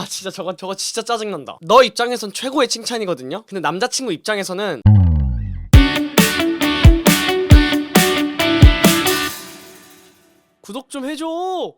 진짜 저거 진짜 짜증난다. 너 입장에선 최고의 칭찬이거든요. 근데 남자친구 입장에서는 구독 좀 해줘.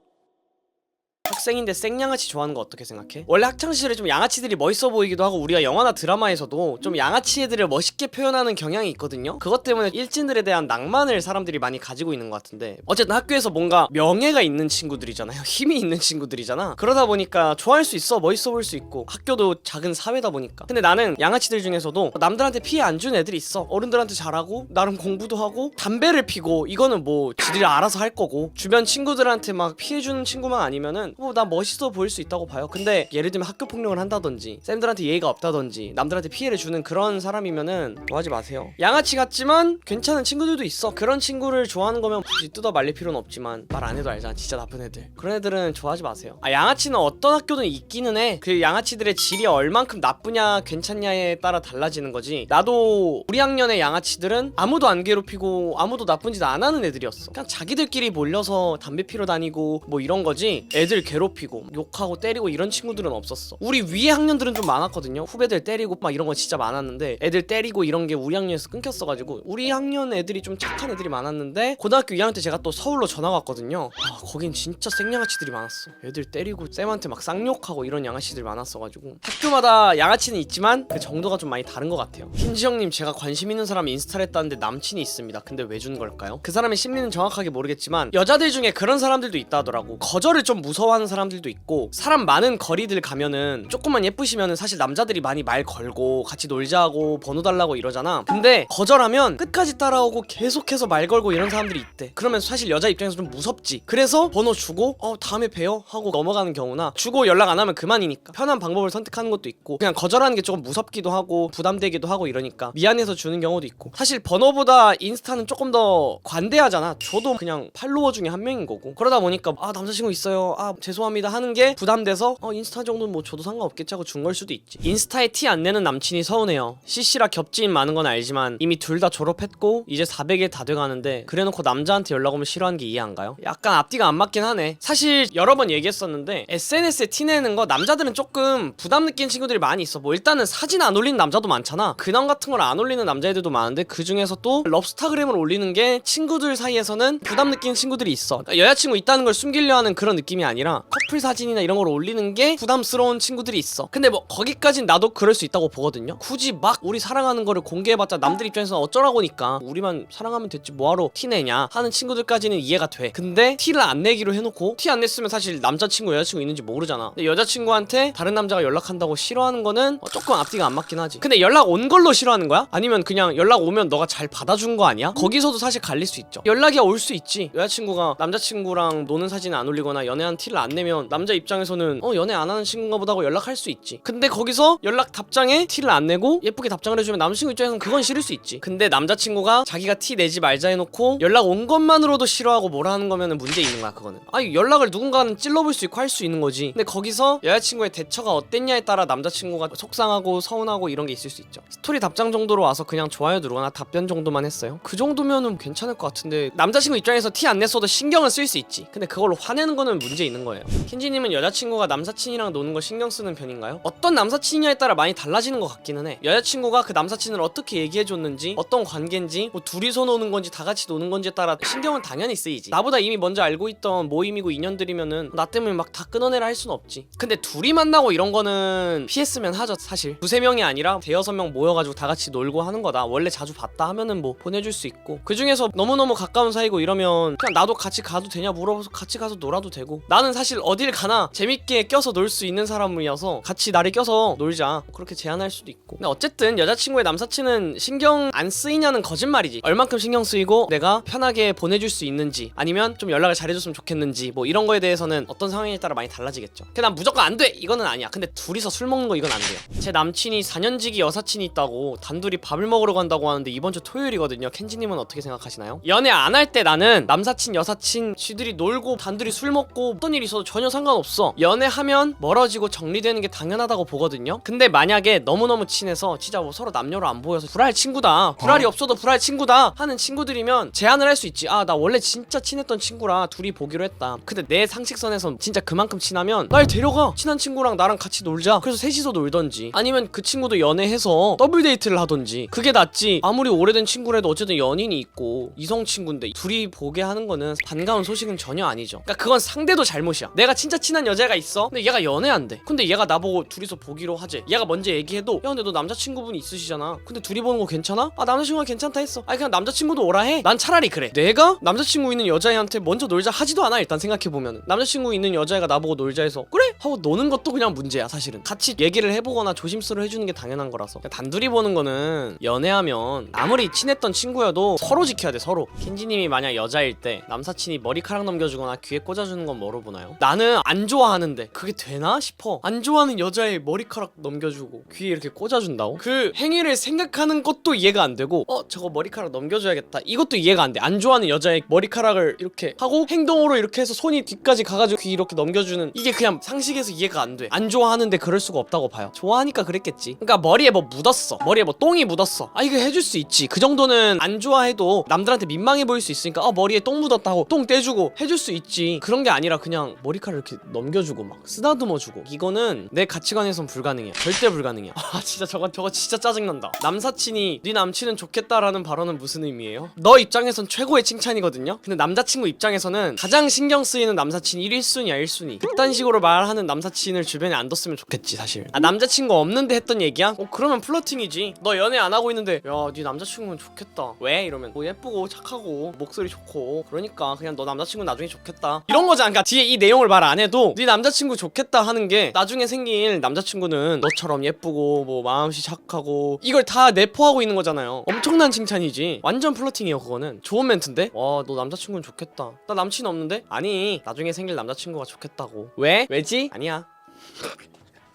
학생인데 생양아치 좋아하는 거 어떻게 생각해? 원래 학창시절에 좀 양아치들이 멋있어 보이기도 하고 우리가 영화나 드라마에서도 좀 양아치 애들을 멋있게 표현하는 경향이 있거든요. 그것 때문에 일진들에 대한 낭만을 사람들이 많이 가지고 있는 것 같은데, 어쨌든 학교에서 뭔가 명예가 있는 친구들이잖아요. 힘이 있는 친구들이잖아. 그러다 보니까 좋아할 수 있어, 멋있어 보일 수 있고, 학교도 작은 사회다 보니까. 근데 나는 양아치들 중에서도 남들한테 피해 안 준 애들이 있어. 어른들한테 잘하고 나름 공부도 하고 담배를 피고, 이거는 뭐 지들이 알아서 할 거고, 주변 친구들한테 막 피해주는 친구만 아니면은 뭐 난 멋있어 보일 수 있다고 봐요. 근데 예를 들면 학교 폭력을 한다든지 쌤들한테 예의가 없다든지 남들한테 피해를 주는 그런 사람이면은 좋아하지 마세요. 양아치 같지만 괜찮은 친구들도 있어. 그런 친구를 좋아하는 거면 굳이 뜯어 말릴 필요는 없지만 말 안 해도 알잖아, 진짜 나쁜 애들. 그런 애들은 좋아하지 마세요. 양아치는 어떤 학교든 있기는 해. 그 양아치들의 질이 얼만큼 나쁘냐 괜찮냐에 따라 달라지는 거지. 나도 우리 학년의 양아치들은 아무도 안 괴롭히고 아무도 나쁜 짓 안 하는 애들이었어. 그냥 자기들끼리 몰려서 담배 피러 다니고 뭐 이런 거지, 애들 괴롭히고 욕하고 때리고 이런 친구들은 없었어. 우리 위에 학년들은 좀 많았거든요. 후배들 때리고 막 이런 거 진짜 많았는데, 애들 때리고 이런 게 우리 학년에서 끊겼어가지고 우리 학년 애들이 좀 착한 애들이 많았는데, 고등학교 2학년 때 제가 또 서울로 전학 왔거든요. 거긴 진짜 생양아치들이 많았어. 애들 때리고 쌤한테 막 쌍욕하고 이런 양아치들이 많았어가지고 학교마다 양아치는 있지만 그 정도가 좀 많이 다른 것 같아요. 흰지형님, 제가 관심 있는 사람 인스타를 했다는데 남친이 있습니다. 근데 왜 준 걸까요? 그 사람의 심리는 정확하게 모르겠지만 여자들 중에 그런 사람들도 있다 하더라고. 거절을 좀 무서워하는 사람들도 있고, 사람 많은 거리들 가면은 조금만 예쁘시면은 사실 남자들이 많이 말 걸고 같이 놀자고 번호 달라고 이러잖아. 근데 거절하면 끝까지 따라오고 계속해서 말 걸고 이런 사람들이 있대. 그러면 사실 여자 입장에서 좀 무섭지. 그래서 번호 주고 다음에 봬요 하고 넘어가는 경우나, 주고 연락 안 하면 그만이니까 편한 방법을 선택하는 것도 있고, 그냥 거절하는 게 조금 무섭기도 하고 부담되기도 하고 이러니까 미안해서 주는 경우도 있고. 사실 번호보다 인스타는 조금 더 관대하잖아. 저도 그냥 팔로워 중에 한 명인 거고, 그러다 보니까 남자친구 있어요, 죄송합니다 하는 게 부담돼서 인스타 정도는 뭐 줘도 상관없겠지 하고 준 걸 수도 있지. 인스타에 티 안 내는 남친이 서운해요. CC라 겹지인 많은 건 알지만 이미 둘 다 졸업했고 이제 400일 다 돼가는데, 그래놓고 남자한테 연락 오면 싫어하는 게 이해 안 가요? 약간 앞뒤가 안 맞긴 하네. 사실 여러 번 얘기했었는데, SNS에 티 내는 거 남자들은 조금 부담 느끼는 친구들이 많이 있어. 뭐 일단은 사진 안 올리는 남자도 많잖아. 근황 같은 걸 안 올리는 남자애들도 많은데, 그 중에서 또 럽스타그램을 올리는 게 친구들 사이에서는 부담 느끼는 친구들이 있어. 그러니까 여자친구 있다는 걸 숨기려 하는 그런 느낌이 아니라 커플 사진이나 이런 걸 올리는 게 부담스러운 친구들이 있어. 근데 뭐 거기까진 나도 그럴 수 있다고 보거든요. 굳이 막 우리 사랑하는 거를 공개해봤자 남들 입장에서는 어쩌라고니까 우리만 사랑하면 됐지 뭐하러 티내냐 하는 친구들까지는 이해가 돼. 근데 티를 안 내기로 해놓고, 티 안 냈으면 사실 남자친구 여자친구 있는지 모르잖아. 근데 여자친구한테 다른 남자가 연락한다고 싫어하는 거는 조금 앞뒤가 안 맞긴 하지. 근데 연락 온 걸로 싫어하는 거야? 아니면 그냥 연락 오면 너가 잘 받아준 거 아니야? 거기서도 사실 갈릴 수 있죠. 연락이 올 수 있지. 여자친구가 남자친구랑 노는 사진 안 올리거나 연애한 티를 안 내면 남자 입장에서는 연애 안 하는 친구인가 보다 하고 연락할 수 있지. 근데 거기서 연락 답장에 티를 안 내고 예쁘게 답장을 해주면 남자친구 입장에서는 그건 싫을 수 있지. 근데 남자친구가 자기가 티 내지 말자 해놓고 연락 온 것만으로도 싫어하고 뭐라 하는 거면은 문제 있는 거야. 그거는 연락을 누군가는 찔러볼 수 있고 할 수 있는 거지. 근데 거기서 여자친구의 대처가 어땠냐에 따라 남자친구가 속상하고 서운하고 이런 게 있을 수 있죠. 스토리 답장 정도로 와서 그냥 좋아요 누르거나 답변 정도만 했어요. 그 정도면은 괜찮을 것 같은데, 남자친구 입장에서 티 안 냈어도 신경은 쓸 수 있지. 근데 그걸로 화내는 거는 문제 있는 거예요. 킨지님은 여자친구가 남사친이랑 노는 거 신경 쓰는 편인가요? 어떤 남사친이냐에 따라 많이 달라지는 것 같기는 해. 여자친구가 그 남사친을 어떻게 얘기해줬는지, 어떤 관계인지, 뭐 둘이서 노는 건지 다 같이 노는 건지에 따라 신경은 당연히 쓰이지. 나보다 이미 먼저 알고 있던 모임이고 인연들이면은 나 때문에 막 다 끊어내라 할 수는 없지. 근데 둘이 만나고 이런 거는 피했으면 하죠. 사실 두세 명이 아니라 대여섯 명 모여가지고 다 같이 놀고 하는 거다. 원래 자주 봤다 하면은 뭐 보내줄 수 있고, 그 중에서 너무너무 가까운 사이고 이러면 그냥 나도 같이 가도 되냐 물어봐서 같이 가서 놀아도 되고, 나는 사실 어딜 가나 재밌게 껴서 놀 수 있는 사람이어서 같이 나를 껴서 놀자 그렇게 제안할 수도 있고. 근데 어쨌든 여자친구의 남사친은 신경 안 쓰이냐는 거짓말이지. 얼만큼 신경 쓰이고 내가 편하게 보내줄 수 있는지, 아니면 좀 연락을 잘해줬으면 좋겠는지, 뭐 이런 거에 대해서는 어떤 상황에 따라 많이 달라지겠죠. 근데 난 무조건 안 돼! 이거는 아니야. 근데 둘이서 술 먹는 거 이건 안 돼요. 제 남친이 4년지기 여사친이 있다고 단둘이 밥을 먹으러 간다고 하는데 이번 주 토요일이거든요. 켄지님은 어떻게 생각하시나요? 연애 안 할 때 나는 남사친 여사친 쥐들이 놀고 단둘이 술 먹고 어떤 일이 있어도 전혀 상관없어. 연애하면 멀어지고 정리되는 게 당연하다고 보거든요. 근데 만약에 너무너무 친해서 진짜 뭐 서로 남녀로 안 보여서 불알 친구다, 불알이 없어도 불알 친구다 하는 친구들이면 제안을 할 수 있지. 아, 나 원래 진짜 친했던 친구라 둘이 보기로 했다. 근데 내 상식선에선 진짜 그만큼 친하면 날 데려가, 친한 친구랑 나랑 같이 놀자. 그래서 셋이서 놀던지, 아니면 그 친구도 연애해서 더블 데이트를 하던지, 그게 낫지. 아무리 오래된 친구라도 어쨌든 연인이 있고 이성 친구인데 둘이 보게 하는 거는 반가운 소식은 전혀 아니죠. 그러니까 그건 상대도 잘못이야. 내가 진짜 친한 여자가 있어, 근데 얘가 연애한대. 근데 얘가 나보고 둘이서 보기로 하재. 얘가 먼저 얘기해도 야 근데 너 남자친구분이 있으시잖아, 근데 둘이 보는 거 괜찮아? 아, 남자친구가 괜찮다 했어. 아니 그냥 남자친구도 오라 해. 난 차라리 그래. 내가 남자친구 있는 여자애한테 먼저 놀자 하지도 않아. 일단 생각해보면 남자친구 있는 여자애가 나보고 놀자 해서 그래? 하고 노는 것도 그냥 문제야. 사실은 같이 얘기를 해보거나 조심스러워 해주는 게 당연한 거라서. 단둘이 보는 거는 연애하면 아무리 친했던 친구여도 서로 지켜야 돼. 서로. 켄지님이 만약 여자일 때 남사친이 머리카락 넘겨주거나 귀에 꽂아주는 건 뭐로 보나요? 나는 안 좋아하는데 그게 되나 싶어. 안 좋아하는 여자의 머리카락 넘겨주고 귀에 이렇게 꽂아준다고? 그 행위를 생각하는 것도 이해가 안 되고, 저거 머리카락 넘겨줘야겠다, 이것도 이해가 안 돼. 안 좋아하는 여자의 머리카락을 이렇게 하고 행동으로 이렇게 해서 손이 뒤까지 가가지고 귀 이렇게 넘겨주는, 이게 그냥 상식에서 이해가 안 돼. 안 좋아하는데 그럴 수가 없다고 봐요. 좋아하니까 그랬겠지. 그러니까 머리에 뭐 묻었어, 머리에 뭐 똥이 묻었어, 아 이거 해줄 수 있지. 그 정도는 안 좋아해도 남들한테 민망해 보일 수 있으니까 머리에 똥 묻었다고 똥 떼주고 해줄 수 있지. 그런 게 아니라 그냥 머리카락 이렇게 넘겨주고 막 쓰다듬어주고, 이거는 내 가치관에선 불가능이야. 절대 불가능이야. 아 진짜 저거 진짜 짜증난다. 남사친이 네 남친은 좋겠다라는 발언은 무슨 의미예요? 너 입장에선 최고의 칭찬이거든요. 근데 남자친구 입장에서는 가장 신경 쓰이는 남사친이 1순위야 1순위. 그딴 식으로 말하는 남사친을 주변에 안 뒀으면 좋겠지 사실. 아, 남자친구 없는데 했던 얘기야? 그러면 플러팅이지. 너 연애 안 하고 있는데 야 네 남자친구는 좋겠다 왜? 이러면 뭐 예쁘고 착하고 목소리 좋고 그러니까 그냥 너 남자친구 나중에 좋겠다 이런 거잖아. 그러니까 뒤에 이 내용을 말 안 해도 네 남자친구 좋겠다 하는 게 나중에 생길 남자친구는 너처럼 예쁘고 뭐 마음씨 착하고 이걸 다 내포하고 있는 거잖아요. 엄청난 칭찬이지. 완전 플러팅이에요 그거는. 좋은 멘트인데? 와 너 남자친구는 좋겠다. 나 남친 없는데? 아니 나중에 생길 남자친구가 좋겠다고. 왜? 왜지? 아니야.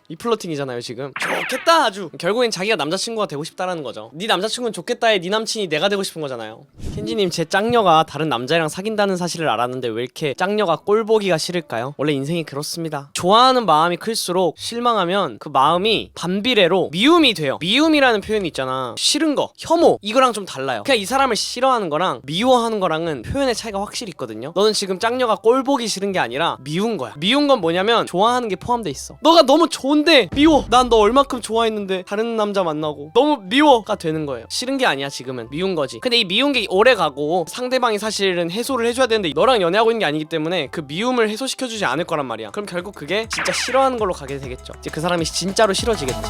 이 플러팅이잖아요 지금. 좋겠다 아주. 결국엔 자기가 남자친구가 되고 싶다라는 거죠. 네 남자친구는 좋겠다에 네 남친이 내가 되고 싶은 거잖아요. 켄지님, 제 짱녀가 다른 남자랑 사귄다는 사실을 알았는데 왜 이렇게 짱녀가 꼴보기가 싫을까요? 원래 인생이 그렇습니다. 좋아하는 마음이 클수록 실망하면 그 마음이 반비례로 미움이 돼요. 미움이라는 표현이 있잖아. 싫은 거, 혐오, 이거랑 좀 달라요. 그냥 이 사람을 싫어하는 거랑 미워하는 거랑은 표현의 차이가 확실히 있거든요. 너는 지금 짱녀가 꼴보기 싫은 게 아니라 미운 거야. 미운 건 뭐냐면 좋아하는 게 포함돼 있어. 너가 너무 좋은데 미워. 난 너 얼마큼 좋아했는데 다른 남자 만나고 너무 미워가 되는 거예요. 싫은 게 아니야 지금은. 미운 거지. 근데 이 미운 게 오래 가고 상대방이 사실은 해소를 해줘야 되는데 너랑 연애하고 있는 게 아니기 때문에 그 미움을 해소시켜주지 않을 거란 말이야. 그럼 결국 그게 진짜 싫어하는 걸로 가게 되겠죠. 이제 그 사람이 진짜로 싫어지겠지.